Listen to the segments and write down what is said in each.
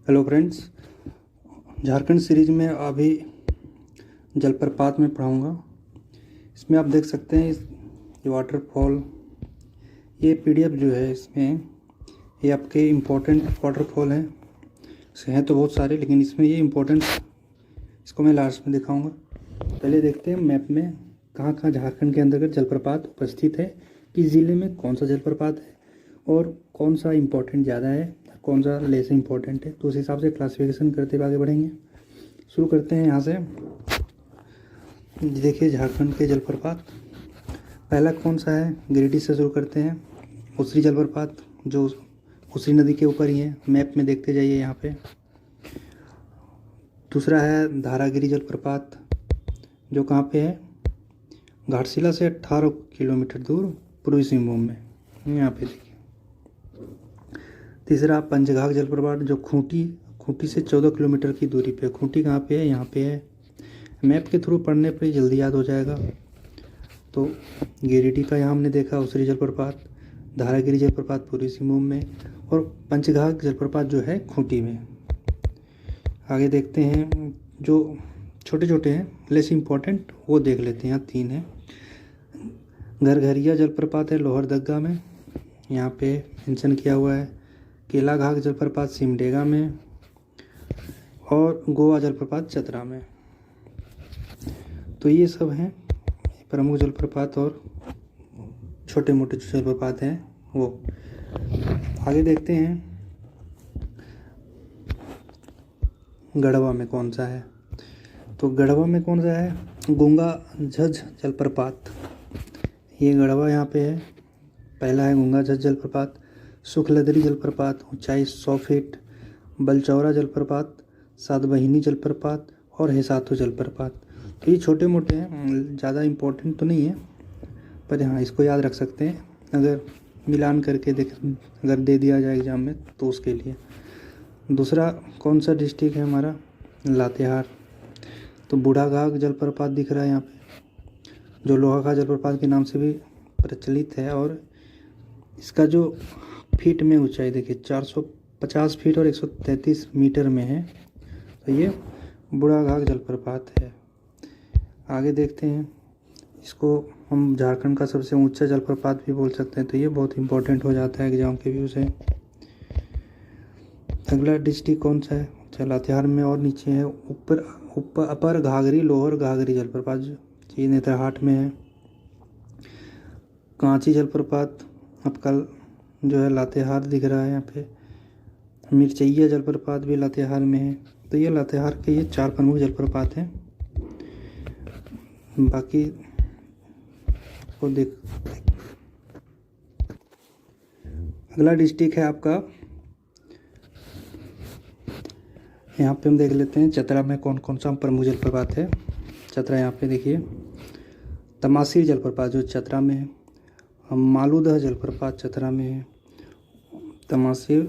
Hello friends, Jharkhand series में अभी जलप्रपात में पढ़ाऊँगा। इसमें आप देख सकते हैं ये वाटरफॉल, ये पीडीएफ जो है इसमें ये आपके इम्पोर्टेंट वाटरफॉल हैं। हैं तो बहुत सारे, लेकिन इसमें ये इम्पोर्टेंट, इसको मैं लास्ट में दिखाऊंगा। पहले देखते हैं मैप में कहाँ कहाँ झारखंड के अंतर्गत जलप्रपात उपस्थित है, किस ज़िले में कौन सा जलप्रपात है और कौन सा इम्पोर्टेंट ज़्यादा है, कौन सा लेस इम्पोर्टेंट है। तो उस हिसाब से क्लासिफिकेशन करते हुए आगे बढ़ेंगे। शुरू करते हैं यहाँ से। देखिए झारखंड के जलप्रपात, पहला कौन सा है, गिरिडीह से शुरू करते हैं। उसरी जलप्रपात जो उसरी नदी के ऊपर ही है, मैप में देखते जाइए यहाँ पे। दूसरा है धारागिरी जलप्रपात जो कहाँ पे है, घाटशिला से 18 किलोमीटर दूर पूर्वी सिंहभूम में, यहाँ पे देखिए। तीसरा पंचघाघ जलप्रपात जो खूंटी से 14 किलोमीटर की दूरी पे। खूंटी कहाँ पे है, यहाँ पे है। मैप के थ्रू पढ़ने पर जल्दी याद हो जाएगा। तो गिरिडीह का यहाँ हमने देखा उसरी जलप्रपात, धारागिरी जलप्रपात पूर्वी सिंहभूम में, और पंचघाघ जलप्रपात जो है खूंटी में। आगे देखते हैं जो छोटे छोटे हैं लेस इम्पोर्टेंट, वो देख लेते हैं। यहाँ 3 है। घरघरिया जलप्रपात है लोहरदगा में, यहाँ पे मेंशन किया हुआ है। केलाघाघ जलप्रपात सिमडेगा में, और गोवा जलप्रपात चतरा में। तो ये सब हैं प्रमुख जलप्रपात और छोटे मोटे जो जलप्रपात हैं वो। आगे देखते हैं गढ़वा में कौन सा है। तो गढ़वा में कौन सा है, गूंगा झज्झ जलप्रपात। ये गढ़वा यहाँ पे है। पहला है गूंगा झज्झ जलप्रपात। सुखलदरी जलप्रपात ऊंचाई 100 फीट, बलचौरा जलप्रपात, सातवाहिनी जलप्रपात और हिसातो जलप्रपात। तो ये छोटे मोटे हैं, ज़्यादा इम्पोर्टेंट तो नहीं है, पर हाँ इसको याद रख सकते हैं अगर मिलान करके अगर दे दिया जाए एग्ज़ाम में तो उसके लिए। दूसरा कौन सा डिस्ट्रिक्ट है हमारा, लातेहार। तो बूढ़ाघाघ जलप्रपात दिख रहा है यहाँ पे, जो लोहाघाघ जलप्रपात के नाम से भी प्रचलित है, और इसका जो फीट में ऊंचाई देखिए 450 फीट और 133 मीटर में है। तो ये बूढ़ाघाघ जलप्रपात है। आगे देखते हैं, इसको हम झारखंड का सबसे ऊंचा जलप्रपात भी बोल सकते हैं, तो ये बहुत इंपॉर्टेंट हो जाता है एग्जाम के व्यू से। अगला डिस्ट्रिक्ट कौन सा है, लातेहार में, और नीचे है अपर घाघरी लोअर घाघरी जलप्रपात, ये नेतरहाट में है। कांची जलप्रपात आपका जो है लातेहार दिख रहा है यहाँ पे। मिर्चैया जलप्रपात भी लातेहार में है। तो ये लातेहार के ये 4 प्रमुख जलप्रपात हैं। बाकी को देख, अगला डिस्ट्रिक्ट है आपका, यहाँ पे हम देख लेते हैं चतरा में कौन कौन सा प्रमुख जलप्रपात है। चतरा यहाँ पे देखिए, तमासिर जलप्रपात जो चतरा में है। मालूदह जलप्रपात चतरा में है। तमासिर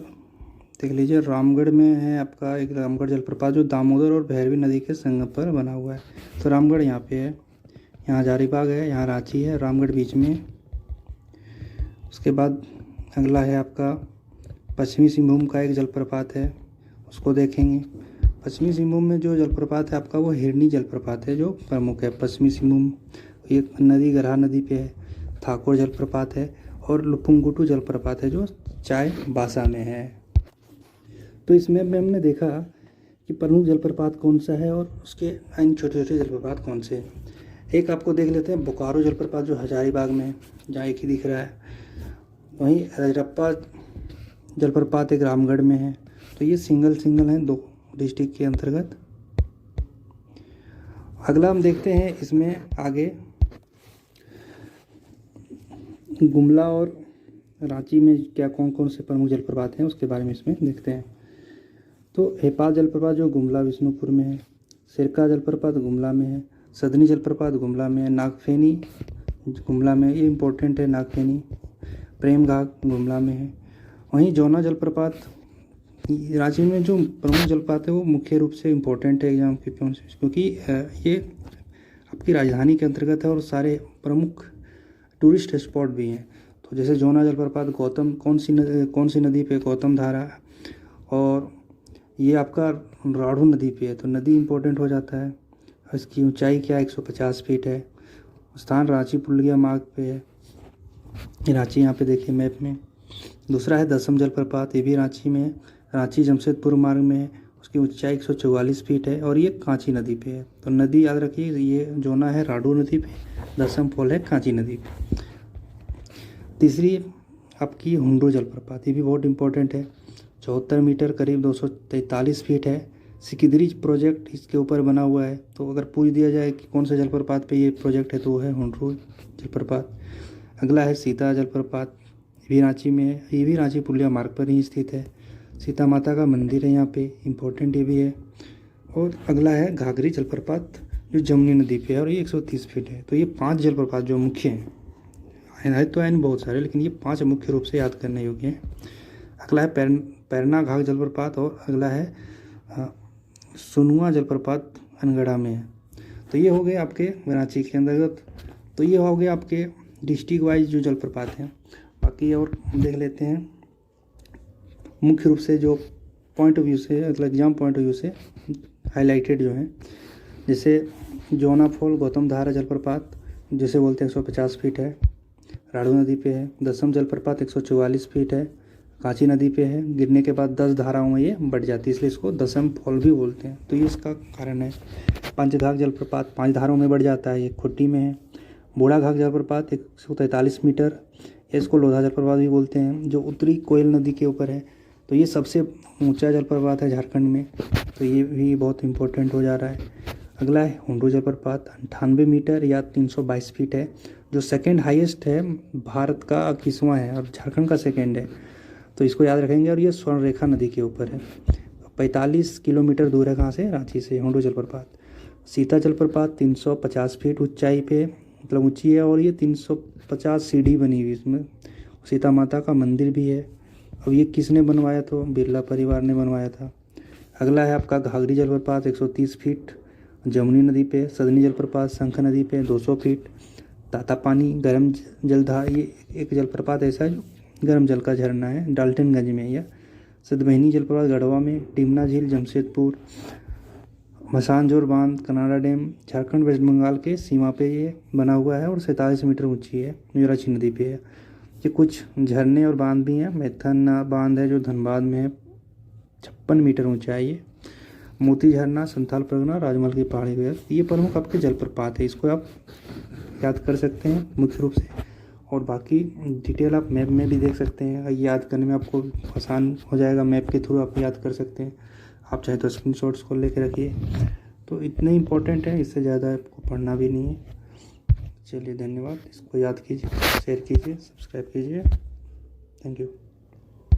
देख लीजिए, रामगढ़ में है आपका एक रामगढ़ जलप्रपात जो दामोदर और भैरवी नदी के संगम पर बना हुआ है। तो रामगढ़ यहाँ पे है, यहाँ हजारीबाग है, यहाँ रांची है, रामगढ़ बीच में। उसके बाद अगला है आपका पश्चिमी सिंहभूम का एक जलप्रपात है, उसको देखेंगे। पश्चिमी सिंहभूम में जो जलप्रपात है आपका वो हिरनी जलप्रपात है जो प्रमुख है पश्चिमी सिंहभूम। ये नदी गरहा नदी पे है। ठाकुर जलप्रपात है, और लुपुंगुटू जलप्रपात है जो चाईबासा में है। तो इस मैप में हमने देखा कि प्रमुख जलप्रपात कौन सा है और उसके अन्य छोटे छोटे जलप्रपात कौन से हैं। एक आपको देख लेते हैं बोकारो जलप्रपात जो हजारीबाग में है, जहाँ एक ही दिख रहा है। वहीं रजरप्पा जलप्रपात एक रामगढ़ में है। तो ये सिंगल हैं 2 डिस्ट्रिक्ट के अंतर्गत। अगला हम देखते हैं इसमें आगे गुमला और रांची में क्या कौन कौन से प्रमुख जलप्रपात हैं उसके बारे में इसमें देखते हैं। तो हेपाल जलप्रपात जो गुमला विष्णुपुर में है। सिरका जलप्रपात गुमला में है। सदनी जलप्रपात गुमला में है। नागफेनी गुमला में, ये इम्पोर्टेंट है नागफेनी। प्रेमघाघ गुमला में है। वहीं जौना जलप्रपात रांची में जो प्रमुख जलप्रपात है वो मुख्य रूप से इम्पोर्टेंट है एग्जाम के क्योंकि ये आपकी राजधानी के अंतर्गत है और सारे प्रमुख टूरिस्ट स्पॉट भी हैं। तो जैसे जौना जलप्रपात गौतम कौन सी नदी पे, गौतम धारा, और ये आपका राढ़ू नदी पे है, तो नदी इम्पोर्टेंट हो जाता है। इसकी ऊंचाई क्या है, 150 फीट है। स्थान रांची पुलिया मार्ग पे है, रांची यहाँ पे देखिए मैप में। दूसरा है दसम जलप्रपात, ये भी रांची में है, रांची जमशेदपुर मार्ग में है। उसकी ऊंचाई 144 फीट है और ये कांची नदी पे है। तो नदी याद रखिए, ये जोना है राढ़ू नदी पे, दसम फॉल है कांची नदी पे। तीसरी आपकी हुंडू जलप्रपात, ये भी बहुत इंपॉर्टेंट है, 74 मीटर करीब 243 फीट है। सिकिदरी प्रोजेक्ट इसके ऊपर बना हुआ है। तो अगर पूछ दिया जाए कि कौन से जलप्रपात पे ये प्रोजेक्ट है, तो वो है हुंडू जलप्रपात। अगला है सीता जलप्रपात, ये भी रांची में है, ये भी रांची पुलिया मार्ग पर ही स्थित है। सीता माता का मंदिर है यहाँ पे, इम्पोर्टेंट ये भी है। और अगला है घाघरी जलप्रपात, जो जमुनी नदी पे है और ये 130 फीट है। तो ये 5 जलप्रपात जो मुख्य हैं, तो हैं बहुत सारे, लेकिन ये 5 मुख्य रूप से याद करने योग्य हैं। अगला है पैरना घाघ जलप्रपात और अगला है सुनुआ जलप्रपात अनगढ़ा में है। तो ये हो गए आपके रांची के अंतर्गत। तो ये हो गए आपके डिस्ट्रिक्ट वाइज जो जलप्रपात हैं। बाकी और देख लेते हैं मुख्य रूप से जो पॉइंट ऑफ व्यू से, मतलब एग्जाम पॉइंट ऑफ व्यू से हाईलाइटेड जो हैं, जैसे जोना फॉल गौतम धारा जलप्रपात, जिसे बोलते हैं 150 फीट है, राढ़ू नदी पे है। दसम जलप्रपात 144 फीट है, कांची नदी पे है। गिरने के बाद 10 धाराओं में ये बढ़ जाती है, इसलिए इसको दसम फॉल भी बोलते हैं। तो ये इसका कारण है। पंचघाघ जलप्रपात 5 धाराओं में बढ़ जाता है, ये खुट्टी में है। बूढ़ाघाघ जलप्रपात 143 मीटर, इसको लोधा जलप्रपात भी बोलते हैं, जो उत्तरी कोयल नदी के ऊपर है। तो ये सबसे ऊंचा जलप्रपात है झारखंड में, तो ये भी बहुत इंपॉर्टेंट हो जा रहा है। अगला है हुंडू जलप्रपात, 98 मीटर या 322 फीट है, जो सेकंड हाईएस्ट है, भारत का 21वां है और झारखंड का सेकंड है। तो इसको याद रखेंगे। और ये स्वर्णरेखा नदी के ऊपर है, 45 किलोमीटर दूर है कहाँ से, रांची से, हुंडू जलप्रपात। सीता जलप्रपात 350 फीट ऊंचाई पे, मतलब ऊंची है, और ये 350 सीढ़ी बनी हुई इसमें। सीता माता का मंदिर भी है। अब ये किसने बनवाया, तो बिरला परिवार ने बनवाया था। अगला है आपका घाघरी जलप्रपात 130 फीट जमुनी नदी पे। सदनी जलप्रपात शंख नदी पे 200 फीट। तातापानी गर्म जलधार, ये एक जलप्रपात ऐसा है जो गर्म जल का झरना है, डाल्टनगंज में। यह सतबहिनी जलप्रपात गढ़वा में। टिमना झील जमशेदपुर। मसानजोर बांध Canada dam Jharkhand West Bengal के सीमा पे ये बना हुआ है और 47 मीटर ऊंची है, मीराची नदी पे है। ये कुछ झरने और बांध भी हैं। मैथन बांध है जो धनबाद में है, 56 मीटर ऊंचा है ये। मोती झरना संथाल परगना राजमहल की पहाड़ी पे। ये प्रमुख आपके जलप्रपात है, इसको आप याद कर सकते हैं मुख्य रूप से। और बाकी डिटेल आप मैप में भी देख सकते हैं, याद करने में आपको आसान हो जाएगा, मैप के थ्रू आप याद कर सकते हैं। आप चाहे तो स्क्रीनशॉट्स को लेके रखिए। तो इतने इंपॉर्टेंट है, इससे ज़्यादा आपको पढ़ना भी नहीं है। चलिए धन्यवाद, इसको याद कीजिए, शेयर कीजिए, सब्सक्राइब कीजिए। Thank you.